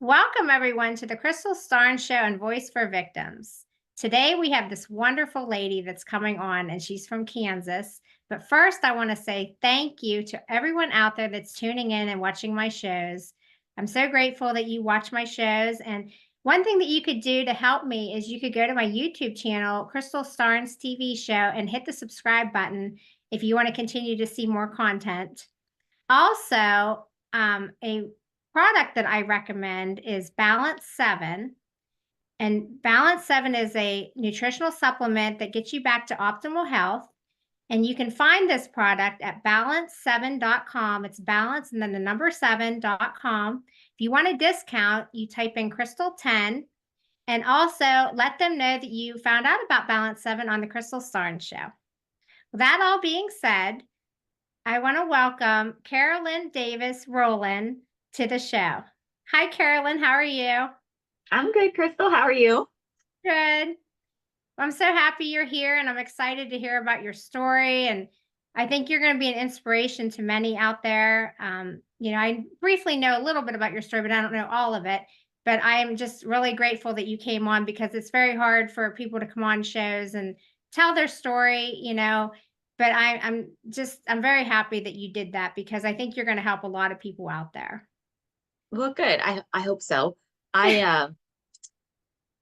Welcome, everyone, to the Crystal Starnes Show and Voice for Victims. Today, we have this wonderful lady that's coming on, and she's from Kansas. But first, I want to say thank you to everyone out there that's tuning in and watching my shows. I'm so grateful that you watch my shows. And one thing that you could do to help me is you could go to my YouTube channel, Crystal Starnes TV Show, and hit the subscribe button if you want to continue to see more content. Also, a product that I recommend is Balance 7. And Balance 7 is a nutritional supplement that gets you back to optimal health. And you can find this product at balance7.com. It's balance and then the number 7.com. If you want a discount, you type in Crystal 10. And also let them know that you found out about Balance 7 on the Crystal Starnes Show. With that all being said, I want to welcome Carolyn Davis-Rohlin to the show. Hi, Carolyn. How are you? I'm good, Crystal. How are you? Good. I'm so happy you're here, and I'm excited to hear about your story. And I think you're going to be an inspiration to many out there. I briefly know a little bit about your story, but I don't know all of it. But I'm just really grateful that you came on because it's very hard for people to come on shows and tell their story. But I'm very happy that you did that because I think you're going to help a lot of people out there. Well, good. I hope so. I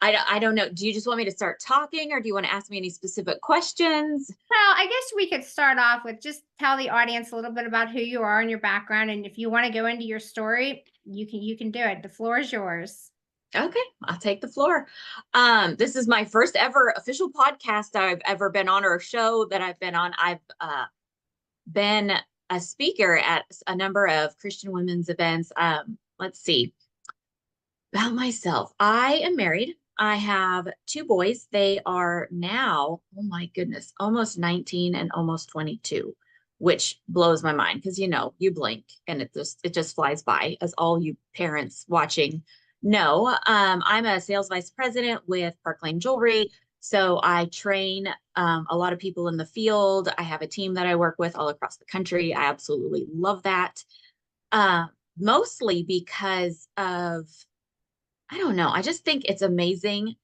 I don't know. Do you just want me to start talking, or do you want to ask me any specific questions? Well, I guess we could start off with just tell the audience a little bit about who you are and your background, and if you want to go into your story, you can do it. The floor is yours. Okay, I'll take the floor. This is my first ever official podcast I've ever been on, or a show that I've been on. I've been a speaker at a number of Christian women's events. Let's see. About myself, I am married. I have two boys. They are now, oh my goodness, almost 19 and almost 22, which blows my mind because you blink and it just flies by, as all you parents watching know. I'm a sales vice president with Park Lane Jewelry. So I train a lot of people in the field. I have a team that I work with all across the country. I absolutely love that. Mostly because of, I don't know. I just think it's amazing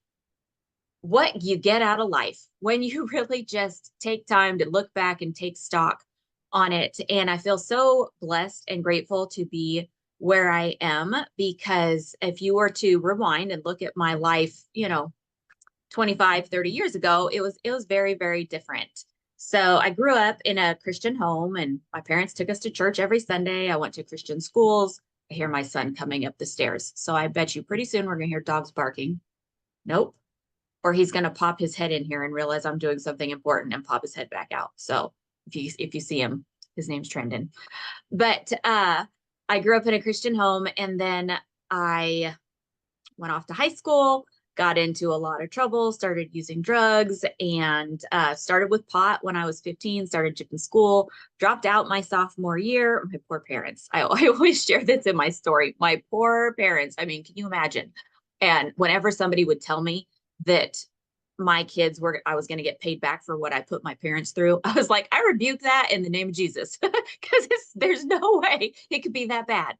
what you get out of life when you really just take time to look back and take stock on it. And I feel so blessed and grateful to be where I am, because if you were to rewind and look at my life, 25, 30 years ago, it was very, very different. So I grew up in a Christian home, and my parents took us to church every Sunday. I went to Christian schools. I hear my son coming up the stairs. So I bet you pretty soon we're going to hear dogs barking. Nope. Or he's going to pop his head in here and realize I'm doing something important and pop his head back out. So if you see him, his name's Trendon. But I grew up in a Christian home, and then I went off to high school, got into a lot of trouble, started using drugs, and started with pot when I was 15, started skipping school, dropped out my sophomore year. My poor parents. I always share this in my story. My poor parents. I mean, can you imagine? And whenever somebody would tell me that I was going to get paid back for what I put my parents through, I was like, I rebuke that in the name of Jesus, because there's no way it could be that bad.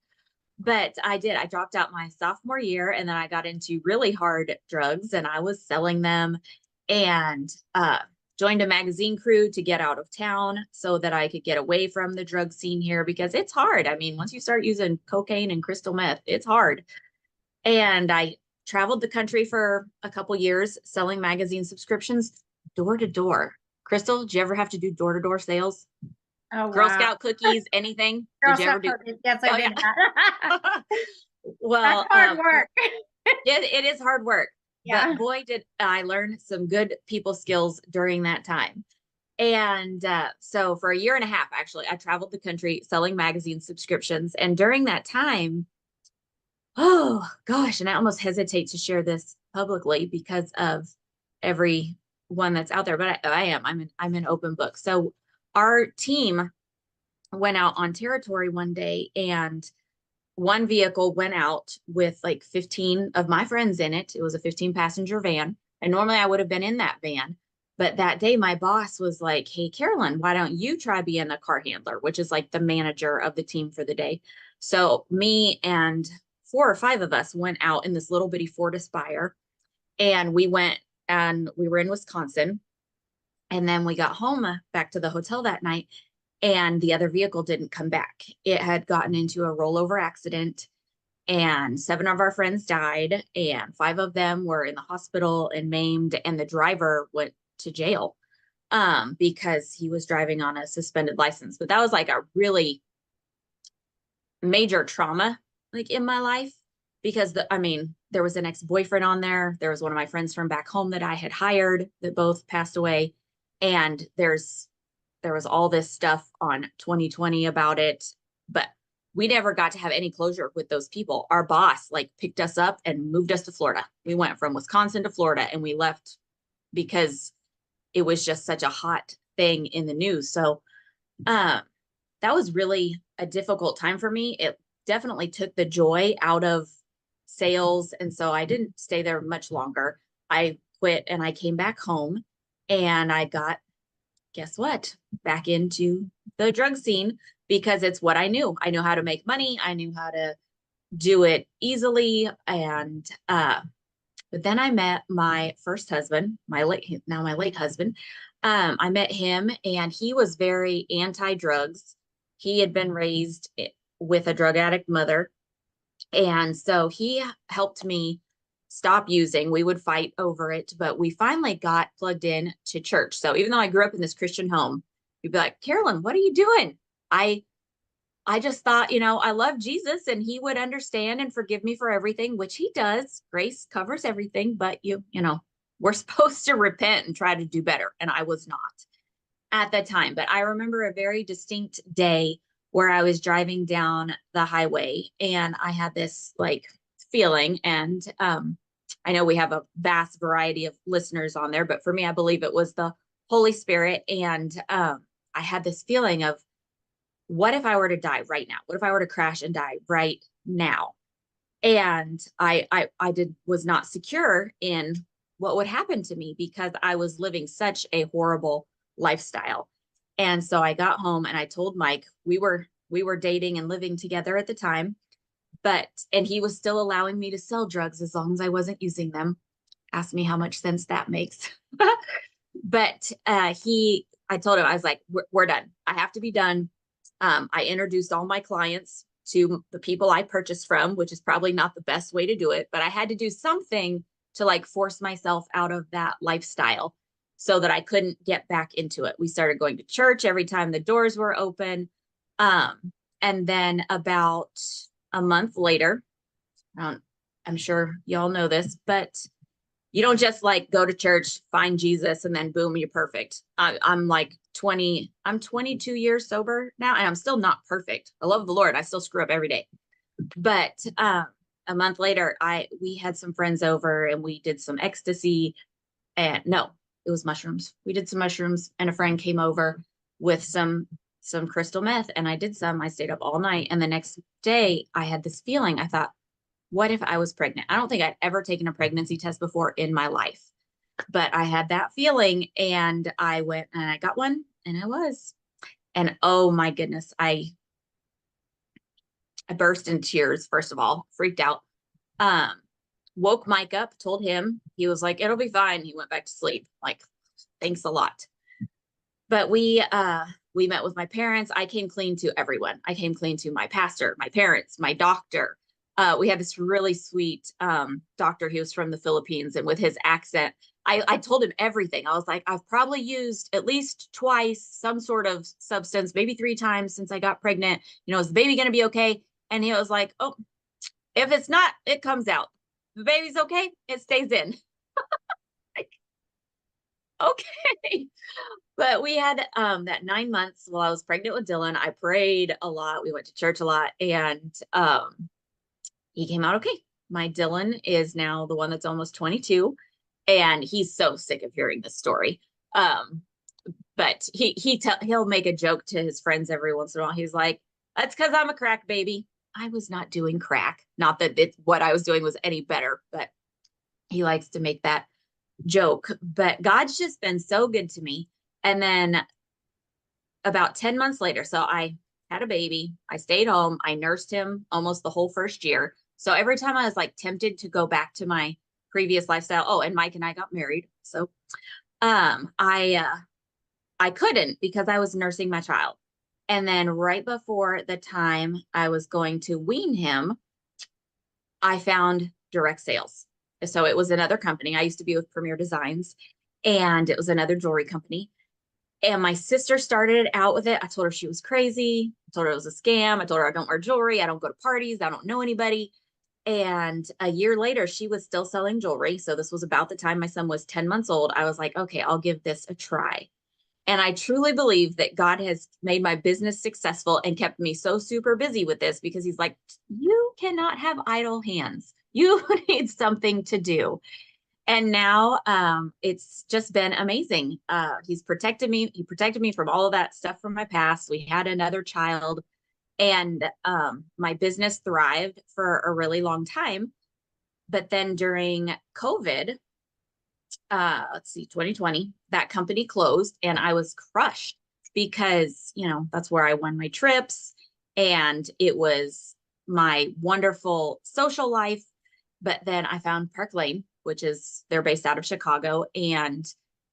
But I did. I dropped out my sophomore year, and then I got into really hard drugs, and I was selling them, and joined a magazine crew to get out of town so that I could get away from the drug scene here, because it's hard. I mean, once you start using cocaine and crystal meth, it's hard. And I traveled the country for a couple years selling magazine subscriptions door to door. Crystal, did you ever have to do door to door sales? Oh, Girl wow. Scout cookies, anything? Girl Did you ever Scout do? cookies. Yes, I Oh, did yeah. that. Well, That's hard work. it is hard work, Yeah. but boy, did I learn some good people skills during that time. And so for a year and a half, actually, I traveled the country selling magazine subscriptions. And during that time, oh gosh, and I almost hesitate to share this publicly because of everyone that's out there, but I'm an open book. So our team went out on territory one day, and one vehicle went out with like 15 of my friends in it. It was a 15-passenger van. And normally I would have been in that van. But that day, my boss was like, hey, Carolyn, why don't you try being a car handler, which is like the manager of the team for the day? So me and 4 or 5 of us went out in this little bitty Ford Aspire, and we went and we were in Wisconsin. And then we got home back to the hotel that night, and the other vehicle didn't come back. It had gotten into a rollover accident, and 7 of our friends died, and 5 of them were in the hospital and maimed, and the driver went to jail because he was driving on a suspended license. But that was like a really major trauma like in my life, because there was an ex-boyfriend on there. There was one of my friends from back home that I had hired that both passed away. And there was all this stuff on 2020 about it, but we never got to have any closure with those people. Our boss like picked us up and moved us to Florida. We went from Wisconsin to Florida, and we left because it was just such a hot thing in the news. So that was really a difficult time for me. It definitely took the joy out of sales. And so I didn't stay there much longer. I quit and I came back home, and I got, guess what, back into the drug scene, because it's what I knew. I knew how to make money. I knew how to do it easily. And but then I met my first husband, my late husband. I met him, and he was very anti-drugs. He had been raised with a drug addict mother. And so he helped me stop using. We would fight over it, but we finally got plugged in to church. So even though I grew up in this Christian home, you'd be like, Carolyn, what are you doing? I just thought, I love Jesus and he would understand and forgive me for everything, which he does. Grace covers everything, but we're supposed to repent and try to do better. And I was not at that time. But I remember a very distinct day where I was driving down the highway, and I had this like feeling. And I know we have a vast variety of listeners on there, but for me, I believe it was the Holy Spirit. And I had this feeling of, what if I were to die right now? What if I were to crash and die right now? And I was not secure in what would happen to me, because I was living such a horrible lifestyle. And so I got home and I told Mike, we were dating and living together at the time, and he was still allowing me to sell drugs as long as I wasn't using them. Ask me how much sense that makes. But I told him, I was like, we're done. I have to be done. I introduced all my clients to the people I purchased from, which is probably not the best way to do it, but I had to do something to like force myself out of that lifestyle so that I couldn't get back into it. We started going to church every time the doors were open. And then about a month later, I'm sure y'all know this, but you don't just like go to church, find Jesus, and then boom, you're perfect. I'm 22 years sober now, and I'm still not perfect. I love the Lord. I still screw up every day. But a month later, we had some friends over and we did some ecstasy, and no, it was mushrooms. We did some mushrooms, and a friend came over with some crystal meth, and I did some. I stayed up all night, and the next day I had this feeling. I thought, what if I was pregnant? I don't think I'd ever taken a pregnancy test before in my life, but I had that feeling, and I went and I got one, and I was. And oh my goodness, I burst in tears, first of all, freaked out. Woke Mike up, told him. He was like, it'll be fine. He went back to sleep. Like, thanks a lot. But we met with my parents. I came clean to everyone. I came clean to my pastor, my parents, my doctor. We had this really sweet doctor. He was from the Philippines, and with his accent, I told him everything. I was like, I've probably used at least twice some sort of substance, maybe 3 times since I got pregnant. Is the baby going to be okay? And he was like, oh, if it's not, it comes out. If the baby's okay, it stays in. Like, okay. But we had that 9 months while I was pregnant with Dylan. I prayed a lot. We went to church a lot, and he came out okay. My Dylan is now the one that's almost 22, and he's so sick of hearing this story. But he'll make a joke to his friends every once in a while. He's like, "That's because I'm a crack baby." I was not doing crack. Not that what I was doing was any better, but he likes to make that joke. But God's just been so good to me. And then about 10 months later, so I had a baby. I stayed home. I nursed him almost the whole first year. So every time I was like tempted to go back to my previous lifestyle. Oh, and Mike and I got married. So I couldn't because I was nursing my child. And then right before the time I was going to wean him, I found direct sales. So it was another company. I used to be with Premier Designs, and it was another jewelry company. And my sister started out with it. I told her she was crazy. I told her it was a scam. I told her I don't wear jewelry. I don't go to parties. I don't know anybody. And a year later, she was still selling jewelry. So this was about the time my son was 10 months old. I was like, okay, I'll give this a try. And I truly believe that God has made my business successful and kept me so super busy with this, because he's like, you cannot have idle hands. You need something to do. And now it's just been amazing. He's protected me. He protected me from all of that stuff from my past. We had another child, and my business thrived for a really long time. But then during COVID, let's see, 2020, that company closed, and I was crushed because, that's where I won my trips, and it was my wonderful social life. But then I found Park Lane, which is, they're based out of Chicago, and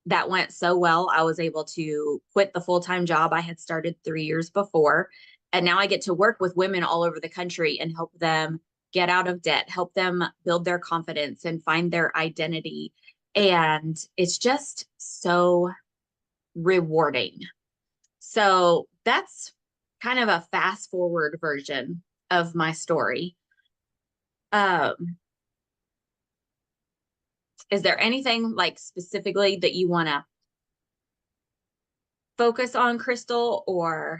that went so well. I was able to quit the full-time job I had started 3 years before. And now I get to work with women all over the country and help them get out of debt, help them build their confidence and find their identity. And it's just so rewarding. So that's kind of a fast forward version of my story. Is there anything like specifically that you want to focus on, Crystal? Or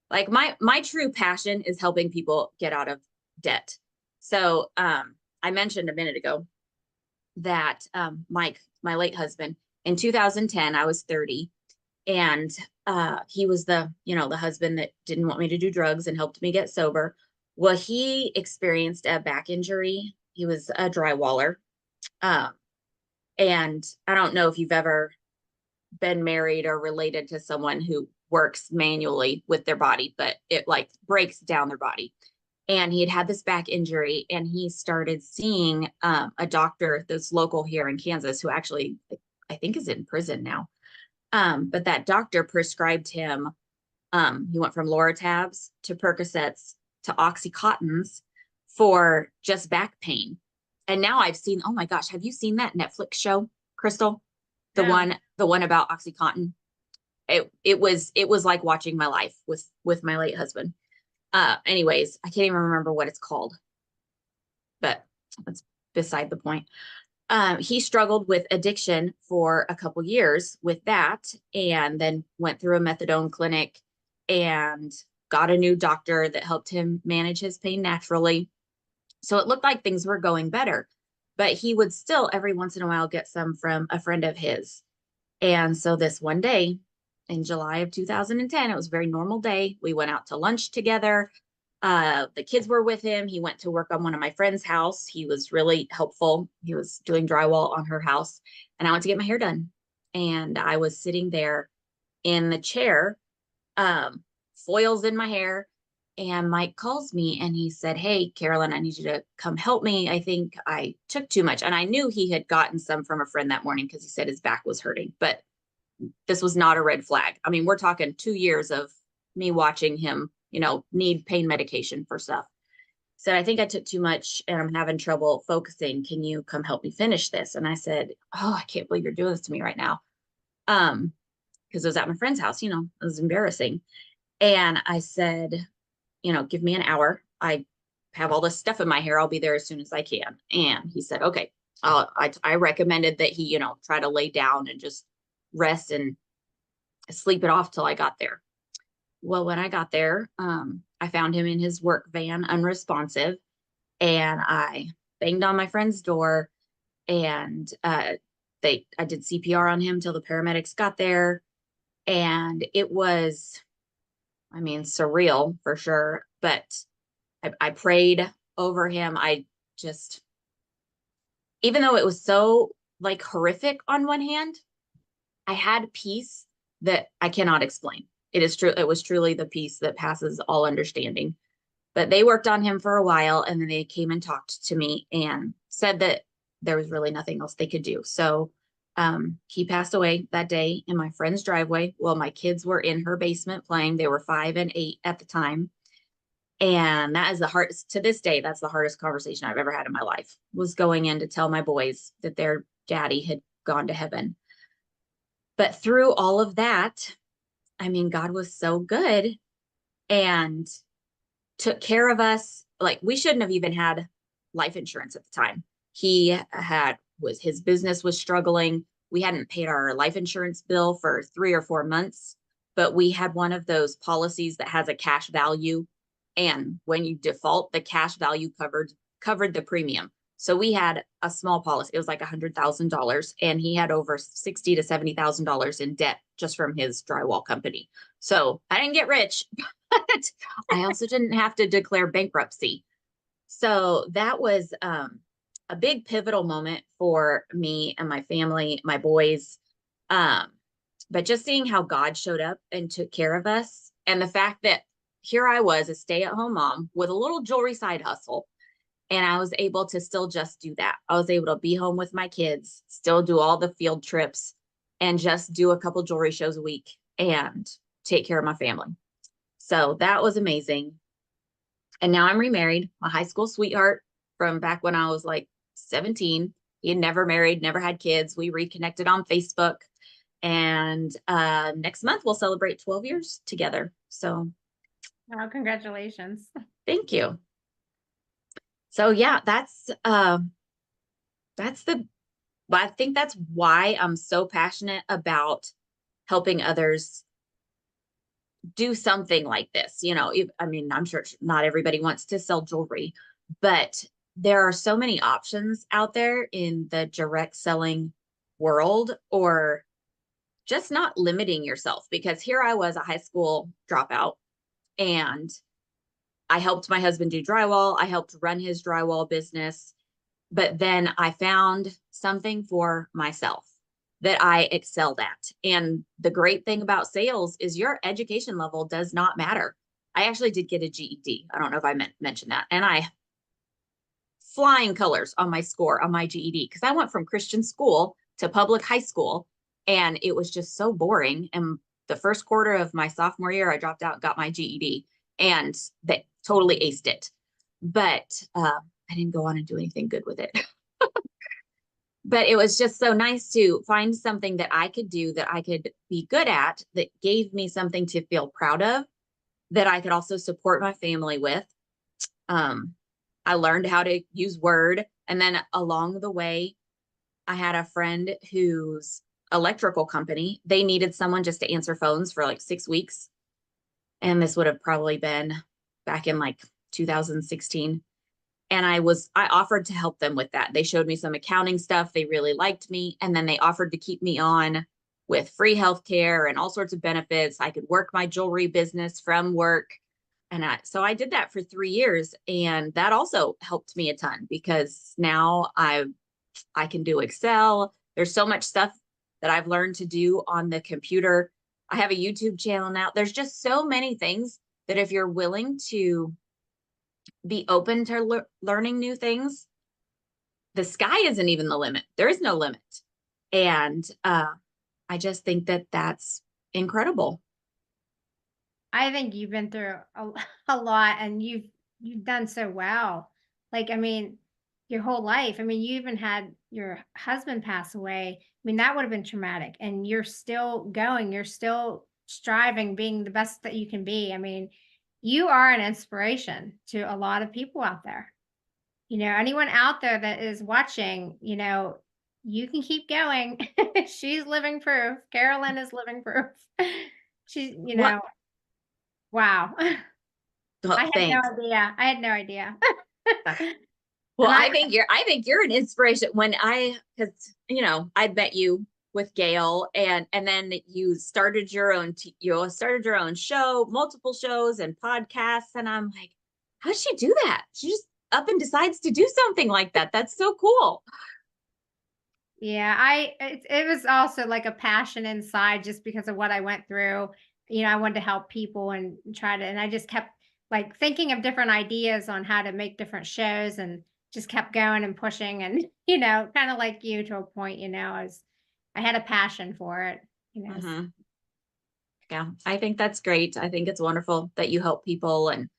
like my true passion is helping people get out of debt. So I mentioned a minute ago that Mike, my late husband, in 2010, I was 30, and he was the husband that didn't want me to do drugs and helped me get sober. Well, he experienced a back injury. He was a drywaller. And I don't know if you've ever been married or related to someone who works manually with their body, but it like breaks down their body. And he had had this back injury, and he started seeing a doctor that's local here in Kansas, who actually I think is in prison now. But that doctor prescribed him, he went from Loratabs to Percocets to Oxycontins for just back pain. And now I've seen, oh my gosh, have you seen that Netflix show, Crystal? The No. one about Oxycontin. It was like watching my life with my late husband. Anyways, I can't even remember what it's called, but that's beside the point. He struggled with addiction for a couple years with that, and then went through a methadone clinic and got a new doctor that helped him manage his pain naturally. So it looked like things were going better, but he would still every once in a while get some from a friend of his. And so this one day in July of 2010, it was a very normal day. We went out to lunch together. The kids were with him. He went to work on one of my friend's house. He was really helpful. He was doing drywall on her house. And I went to get my hair done. And I was sitting there in the chair, foils in my hair. And Mike calls me and he said, "Hey, Carolyn, I need you to come help me. I think I took too much." And I knew he had gotten some from a friend that morning because he said his back was hurting. But this was not a red flag. I mean, we're talking 2 years of me watching him, need pain medication for stuff. Said, "I think I took too much and I'm having trouble focusing. Can you come help me finish this?" And I said, "Oh, I can't believe you're doing this to me right now." Because it was at my friend's house, it was embarrassing. And I said, "Give me an hour. I have all this stuff in my hair. I'll be there as soon as I can." And he said, "Okay." I recommended that he, try to lay down and just rest and sleep it off till I got there. Well, when I got there, I found him in his work van, unresponsive, and I banged on my friend's door, and I did CPR on him till the paramedics got there, and it was, I mean, surreal for sure. But I prayed over him. I just, even though it was so like horrific on one hand, I had peace that I cannot explain. It is true. It was truly the peace that passes all understanding. But they worked on him for a while, and then they came and talked to me and said that there was really nothing else they could do. So he passed away that day in my friend's driveway. Well, my kids were in her basement playing. They were 5 and 8 at the time. And that is the hardest, to this day, that's the hardest conversation I've ever had in my life, was going in to tell my boys that their daddy had gone to heaven. But through all of that, I mean, God was so good and took care of us. Like, we shouldn't have even had life insurance at the time. His business was struggling. We hadn't paid our life insurance bill for 3 or 4 months, but we had one of those policies that has a cash value. And when you default, the cash value covered the premium. So we had a small policy. It was like $100,000, and he had over $60,000 to $70,000 in debt just from his drywall company. So I didn't get rich, but I also didn't have to declare bankruptcy. So that was a big pivotal moment for me and my family, my boys. But just seeing how God showed up and took care of us, and the fact that here I was, a stay-at-home mom with a little jewelry side hustle, and I was able to still just do that. I was able to be home with my kids, still do all the field trips, and just do a couple jewelry shows a week and take care of my family. So that was amazing. And now I'm remarried. My high school sweetheart from back when I was like 17. He had never married, never had kids. We reconnected on Facebook. And next month we'll celebrate 12 years together. So Oh, congratulations. thank you. So yeah, I think that's why I'm so passionate about helping others do something like this. I mean, I'm sure not everybody wants to sell jewelry, but there are so many options out there in the direct selling world, or just not limiting yourself, because here I was, a high school dropout, and I helped my husband do drywall. I helped run his drywall business, but then I found something for myself that I excelled at. And the great thing about sales is your education level does not matter. I actually did get a GED. I don't know if I mentioned that. And I flying colors on my score on my GED, because I went from Christian school to public high school, and it was just so boring. And the first quarter of my sophomore year, I dropped out, got my GED, and they totally aced it. But I didn't go on and do anything good with it. But it was just so nice to find something that I could do, that I could be good at, that gave me something to feel proud of, that I could also support my family with. I learned how to use Word. And then along the way, I had a friend whose electrical company, they needed someone just to answer phones for like 6 weeks. And this would have probably been back in like 2016. And I offered to help them with that. They showed me some accounting stuff. They really liked me. And then they offered to keep me on with free healthcare and all sorts of benefits. I could work my jewelry business from work. And so I did that for 3 years. And that also helped me a ton, because now I can do Excel. There's so much stuff that I've learned to do on the computer. I have a YouTube channel now. There's just so many things that if you're willing to be open to learning new things, the sky isn't even the limit. There is no limit. And I just think that that's incredible. I think you've been through a lot, and you've done so well. Like, I mean, your whole life. I mean, you even had your husband pass away. I mean, that would have been traumatic, and you're still going. You're still striving, being the best that you can be. I mean, you are an inspiration to a lot of people out there. Anyone out there that is watching, you can keep going. She's living proof. Carolyn is living proof. She's, What? wow. Oh, I had no thanks. idea. I had no idea. Well, And I think you're an inspiration. Because I'd met you with Gail, and then you started your own show, multiple shows and podcasts, and I'm like, how'd she do that? She just up and decides to do something like that. That's so cool. yeah, it was also like a passion inside, just because of what I went through. I wanted to help people and try to, and I just kept like thinking of different ideas on how to make different shows and just kept going and pushing and, kind of like you to a point, I had a passion for it, you know. Hmm. Yeah, I think that's great. I think it's wonderful that you help people, and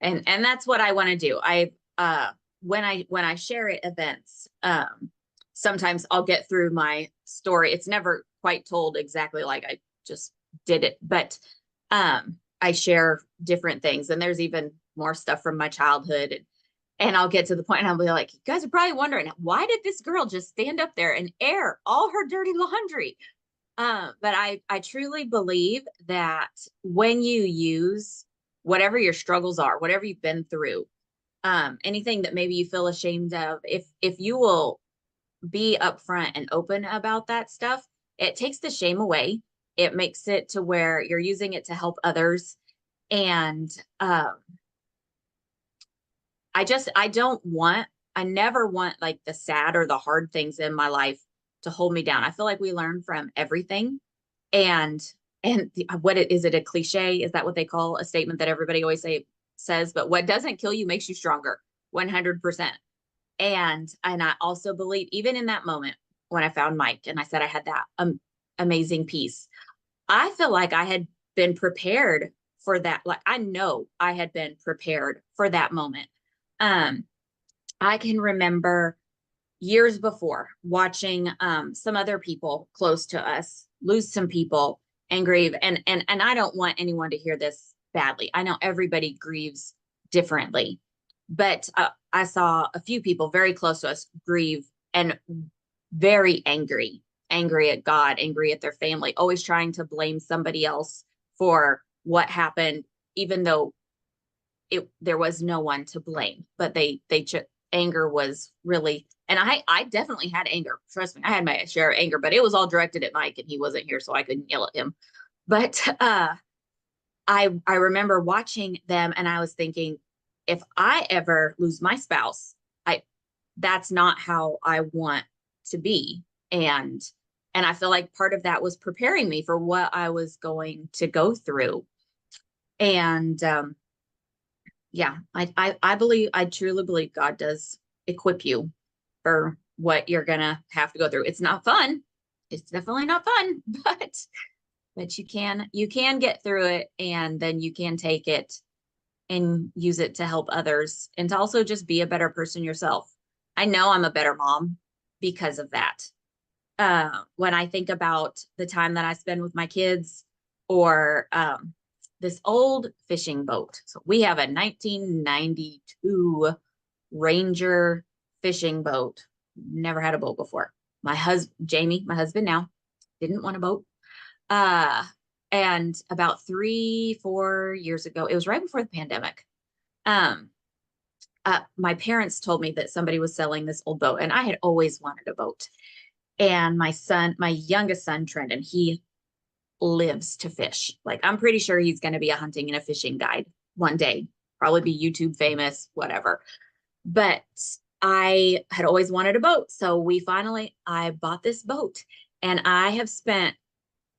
that's what I want to do. When I share at events, sometimes I'll get through my story. It's never quite told exactly like I just did it, but I share different things, and there's even more stuff from my childhood, and I'll get to the point and I'll be like, you guys are probably wondering, why did this girl just stand up there and air all her dirty laundry? But I truly believe that when you use whatever your struggles are, whatever you've been through, anything that maybe you feel ashamed of, if you will be upfront and open about that stuff, it takes the shame away. It makes it to where you're using it to help others. And I never want like the sad or the hard things in my life to hold me down. I feel like we learn from everything. And is it a cliche? Is that what they call a statement that everybody always says? But what doesn't kill you makes you stronger, 100%. And I also believe, even in that moment when I found Mike and I said I had that amazing peace, I feel like I had been prepared for that. Like, I know I had been prepared for that moment. Um, I can remember years before watching some other people close to us lose some people and grieve. And I don't want anyone to hear this badly. I know everybody grieves differently, but I saw a few people very close to us grieve and very angry at God, angry at their family, always trying to blame somebody else for what happened, even though there was no one to blame. But anger was really, and I definitely had anger. Trust me, I had my share of anger, but it was all directed at Mike, and he wasn't here, so I couldn't yell at him. But I remember watching them, and I was thinking, if I ever lose my spouse, I that's not how I want to be. And I feel like part of that was preparing me for what I was going to go through. And yeah, I truly believe God does equip you for what you're gonna have to go through. It's not fun. It's definitely not fun, but you can get through it, and then you can take it and use it to help others and to also just be a better person yourself. I know I'm a better mom because of that. When I think about the time that I spend with my kids, or this old fishing boat. So we have a 1992 Ranger fishing boat. Never had a boat before. Jamie, my husband now, didn't want a boat. And about 3-4 years ago, it was right before the pandemic. Um, my parents told me that somebody was selling this old boat, and I had always wanted a boat. And my youngest son, Trendon, he lives to fish. Like, I'm pretty sure he's going to be a hunting and a fishing guide one day, probably be YouTube famous, whatever. But I had always wanted a boat. So I bought this boat, and I have spent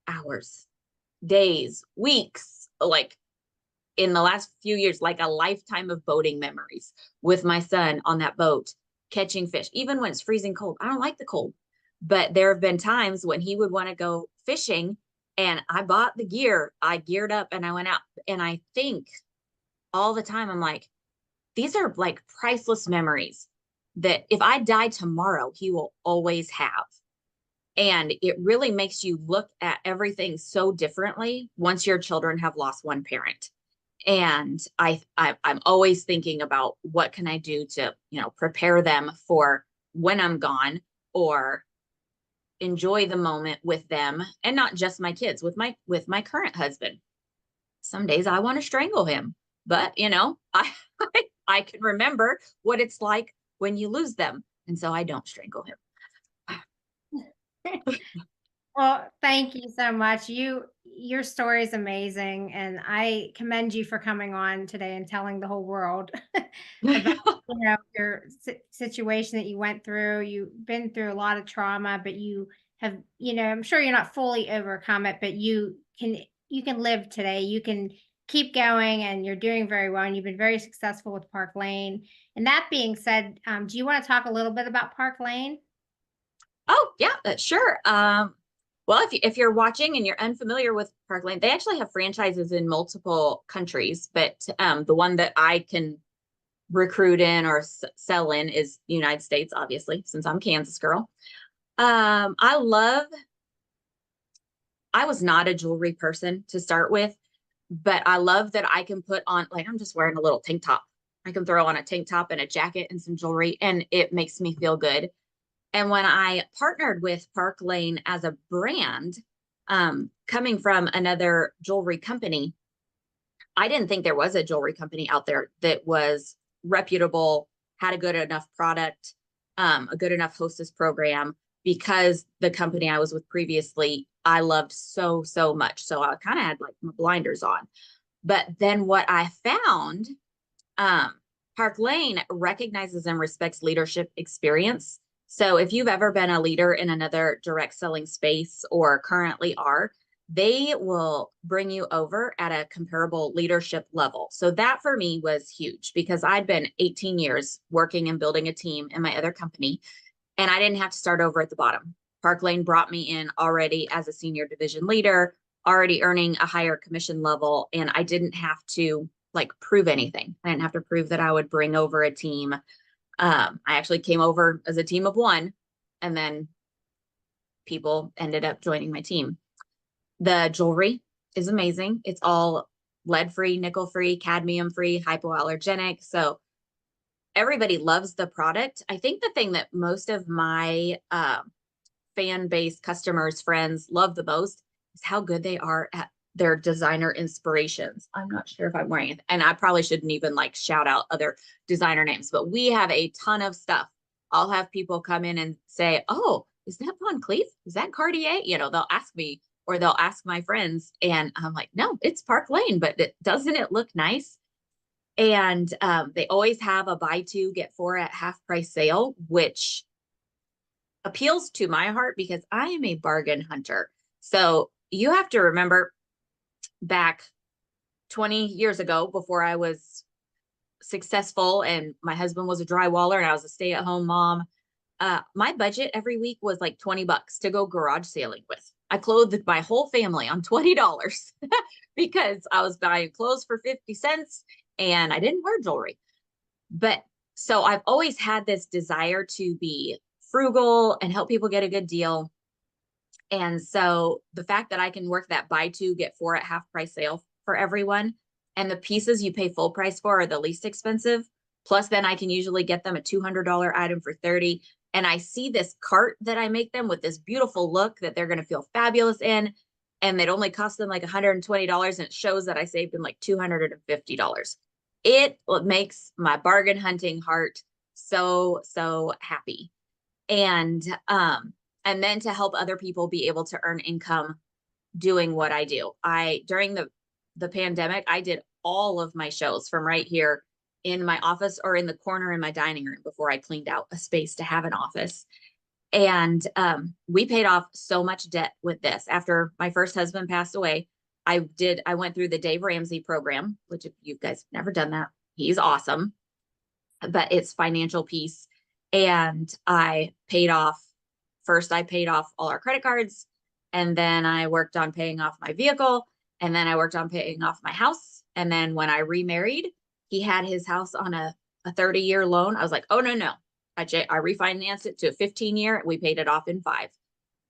hours, days, weeks, like in the last few years, like a lifetime of boating memories with my son on that boat, catching fish, even when it's freezing cold. I don't like the cold, but there have been times when he would want to go fishing, and I bought the gear, I geared up, and I went out. And I think all the time, I'm like, these are like priceless memories that if I die tomorrow, he will always have. And it really makes you look at everything so differently once your children have lost one parent. And I'm always thinking about what can I do to, prepare them for when I'm gone, or enjoy the moment with them, and not just my kids, with my current husband. Some days I want to strangle him, but I can remember what it's like when you lose them, and so I don't strangle him. Well, thank you so much. Your story is amazing, and I commend you for coming on today and telling the whole world about your situation that you went through. You've been through a lot of trauma, but you have, I'm sure you're not fully overcome it, but you can live today. You can keep going, and you're doing very well, and you've been very successful with Park Lane. And that being said, do you want to talk a little bit about Park Lane? Oh, yeah, sure. Well, if you're watching and you're unfamiliar with Park Lane, they actually have franchises in multiple countries, but the one that I can recruit in or sell in is the United States, obviously, since I'm a Kansas girl. I love, I was not a jewelry person to start with, but I love that I can put on, like, I'm just wearing a little tank top. I can throw on a tank top and a jacket and some jewelry, and it makes me feel good. And when I partnered with Park Lane as a brand, coming from another jewelry company, I didn't think there was a jewelry company out there that was reputable, had a good enough product, a good enough hostess program, because the company I was with previously, I loved so, so much. So I kind of had like my blinders on. But then what I found, um, Park Lane recognizes and respects leadership experience. So if you've ever been a leader in another direct selling space or currently are, they will bring you over at a comparable leadership level. So that for me was huge because I'd been 18 years working and building a team in my other company, and I didn't have to start over at the bottom. Park Lane brought me in already as a senior division leader, already earning a higher commission level, and I didn't have to like prove anything. I didn't have to prove that I would bring over a team. I actually came over as a team of one, and then people ended up joining my team. The jewelry is amazing. It's all lead free, nickel free, cadmium free, hypoallergenic. So everybody loves the product. I think the thing that most of my fan base, customers, friends love the most is how good they are at their designer inspirations. I'm not sure if I'm wearing it, and I probably shouldn't even like shout out other designer names, but we have a ton of stuff. I'll have people come in and say, "Oh, is that Von Cleef? Is that Cartier?" You know, they'll ask me, or they'll ask my friends, and I'm like, "No, it's Park Lane, but doesn't it look nice?" And they always have a buy two, get four at half price sale, which appeals to my heart because I am a bargain hunter. So you have to remember back 20 years ago, before I was successful and my husband was a drywaller and I was a stay-at-home mom, my budget every week was like $20 to go garage sailing with. I clothed my whole family on $20 because I was buying clothes for 50 cents and I didn't wear jewelry. But so I've always had this desire to be frugal and help people get a good deal. And so the fact that I can work that buy two, get four at half price sale for everyone, and the pieces you pay full price for are the least expensive. Plus, then I can usually get them a $200 item for 30. And I see this cart that I make them with this beautiful look that they're going to feel fabulous in. And it only cost them like $120. And it shows that I saved them like $250. It makes my bargain hunting heart so, so happy. And then to help other people be able to earn income doing what I do. During the pandemic, I did all of my shows from right here in my office or in the corner in my dining room before I cleaned out a space to have an office. And we paid off so much debt with this. After my first husband passed away, I went through the Dave Ramsey program, which if you guys have never done that, he's awesome, but it's financial peace. And I paid off all our credit cards, and then I worked on paying off my vehicle, and then I worked on paying off my house. And then when I remarried, he had his house on a 30-year loan. I was like, oh, no. I refinanced it to a 15-year. We paid it off in 5.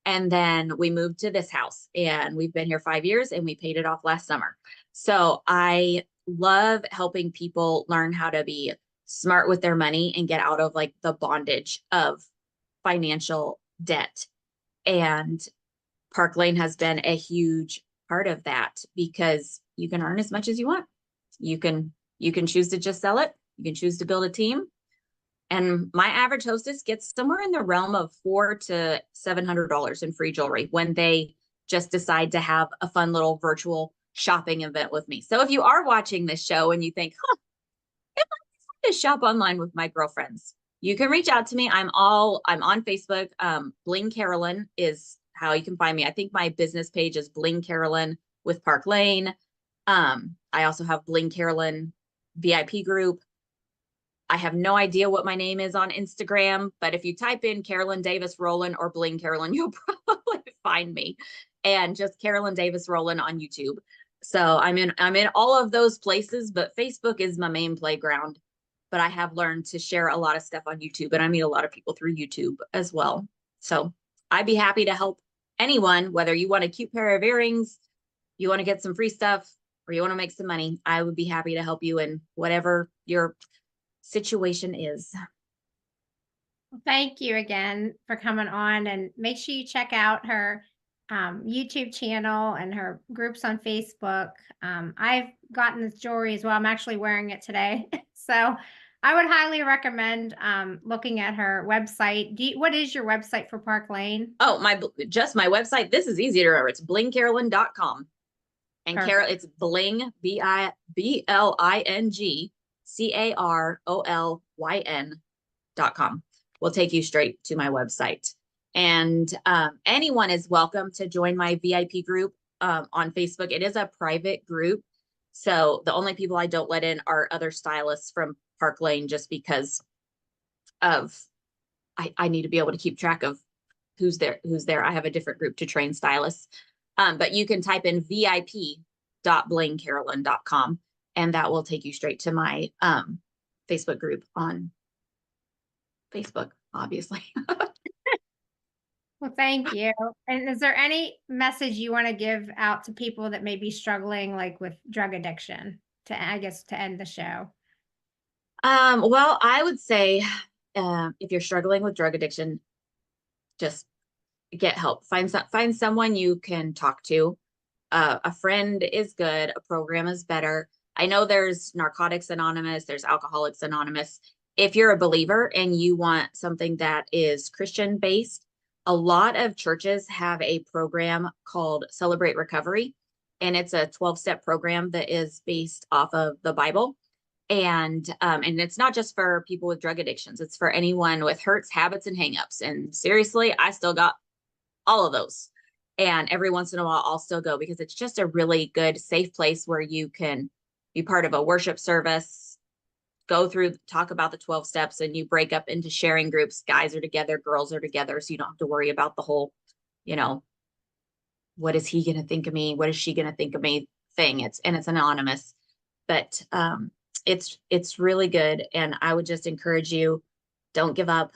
And then we moved to this house, and we've been here 5 years, and we paid it off last summer. So I love helping people learn how to be smart with their money and get out of like the bondage of financial debt. And Park Lane has been a huge part of that because you can earn as much as you want. You can choose to just sell it. You can choose to build a team. And my average hostess gets somewhere in the realm of $400 to $700 in free jewelry when they just decide to have a fun little virtual shopping event with me. So if you are watching this show and you think, if I to shop online with my girlfriends, you can reach out to me. I'm on Facebook. Bling Carolyn is how you can find me. I think my business page is Bling Carolyn with Park Lane. I also have Bling Carolyn VIP group. I have no idea what my name is on Instagram, but if you type in Carolyn Davis-Rohlin or Bling Carolyn, you'll probably find me. And just Carolyn Davis-Rohlin on YouTube. So I'm in all of those places, but Facebook is my main playground. But I have learned to share a lot of stuff on YouTube, and I meet a lot of people through YouTube as well. So I'd be happy to help anyone, whether you want a cute pair of earrings, you want to get some free stuff, or you want to make some money. I would be happy to help you in whatever your situation is. Thank you again for coming on, and make sure you check out her YouTube channel and her groups on Facebook. I've gotten this jewelry as well. I'm actually wearing it today. So I would highly recommend looking at her website. What is your website for Park Lane? Oh, my website. This is easy to remember. It's blingcarolyn.com. And Carol, it's Bling, BIBLING CAROLYN.com. Will take you straight to my website. And anyone is welcome to join my VIP group on Facebook. It is a private group. So the only people I don't let in are other stylists from Park Lane, just because of I need to be able to keep track of who's there. I have a different group to train stylists. But you can type in vip.blingcarolyn.com, and that will take you straight to my Facebook group on Facebook, obviously. Well, thank you. And is there any message you want to give out to people that may be struggling, like with drug addiction, to end the show? Well, I would say if you're struggling with drug addiction, just get help. Find someone you can talk to. A friend is good. A program is better. I know there's Narcotics Anonymous, there's Alcoholics Anonymous. If you're a believer and you want something that is Christian based, a lot of churches have a program called Celebrate Recovery, and it's a 12-step program that is based off of the Bible. And it's not just for people with drug addictions. It's for anyone with hurts, habits, and hangups. And seriously, I still got all of those. And every once in a while, I'll still go, because it's just a really good, safe place where you can be part of a worship service, go through, talk about the 12 steps, and you break up into sharing groups. Guys are together, girls are together. So you don't have to worry about the whole, what is he going to think of me? What is she going to think of me thing? It's anonymous, but it's really good. And I would just encourage you, don't give up.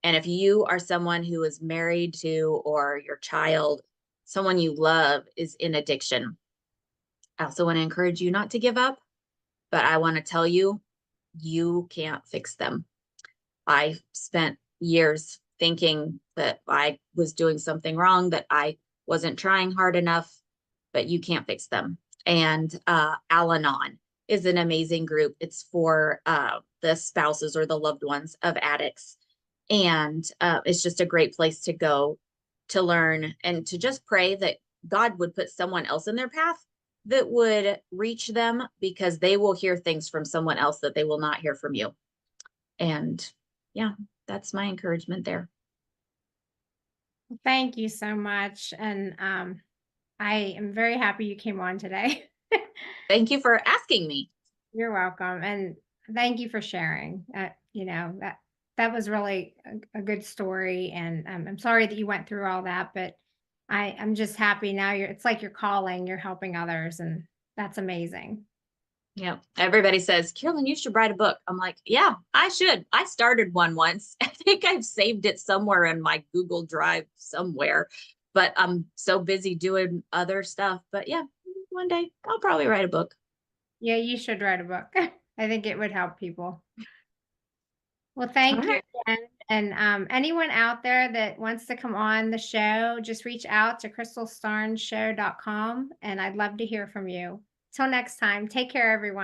And if you are someone who is married to, or your child, someone you love is in addiction, I also want to encourage you not to give up, but I want to tell you, you can't fix them. I spent years thinking that I was doing something wrong, that I wasn't trying hard enough, but you can't fix them. And Al-Anon is an amazing group. It's for the spouses or the loved ones of addicts. And it's just a great place to go to learn and to just pray that God would put someone else in their path that would reach them, because they will hear things from someone else that they will not hear from you. And yeah, that's my encouragement there. Thank you so much. And I am very happy you came on today. Thank you for asking me. You're welcome. And thank you for sharing. That was really a good story. And I'm sorry that you went through all that, but I'm just happy now. It's like you're calling, you're helping others, and that's amazing. Yeah. Everybody says, Carolyn, you should write a book. I'm like, yeah, I should. I started one once. I think I've saved it somewhere in my Google Drive somewhere, but I'm so busy doing other stuff. But yeah, one day I'll probably write a book. Yeah, you should write a book. I think it would help people. Well, thank you again. And anyone out there that wants to come on the show, just reach out to crystalstarnesshow.com, and I'd love to hear from you. Till next time, take care, everyone.